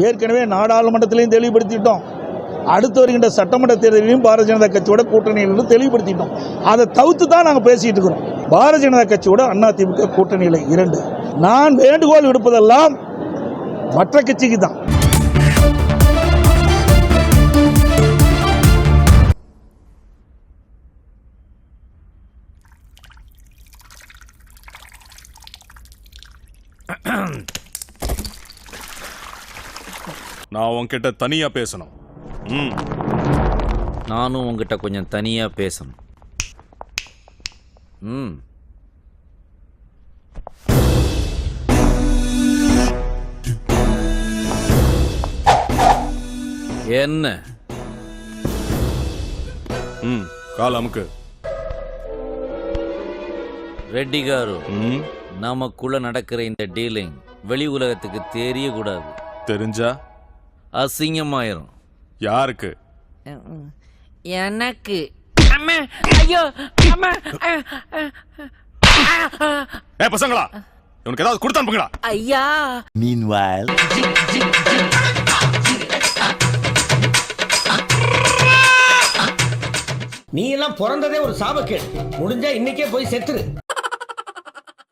ஏற்கனவே நாடாளுமன்றத்திலையும் தெளிவுபடுத்திட்டோம், அடுத்து வருகின்ற சட்டமன்ற தேர்தலிலும் பாரதிய ஜனதா கட்சியோட கூட்டணியில் தெளிவுபடுத்திட்டோம். அதை தவிர்த்து தான் நாங்கள் பேசிட்டு இருக்கிறோம். பாரதிய ஜனதா கட்சியோட அதிமுக கூட்டணியில் 2. நான் வேண்டுகோள் விடுப்பதெல்லாம் மற்ற கட்சிக்கு தான். நான் உன்கிட்ட தனியா பேசணும். நானும் உங்ககிட்ட கொஞ்சம் தனியா பேசணும். என்ன கால் அமுக்கு. ரெட்டி காரு, நமக்குள்ள நடக்கிற இந்த டீலிங் வெளி உலகத்துக்கு தெரியக்கூடாது. தெரிஞ்சா அசிங்கமாயிரும். யாருக்கு? எனக்கு. அம்மா, ஐயோ, அம்மா. பசங்களா, உனக்கு ஏதாவது கொடுத்து அனுப்புங்களா? ஐயா. Meanwhile, நீ எல்லாம் பிறந்ததே ஒரு சாபக்கேடு. முடிஞ்சா இன்னைக்கே போய் செத்துரு.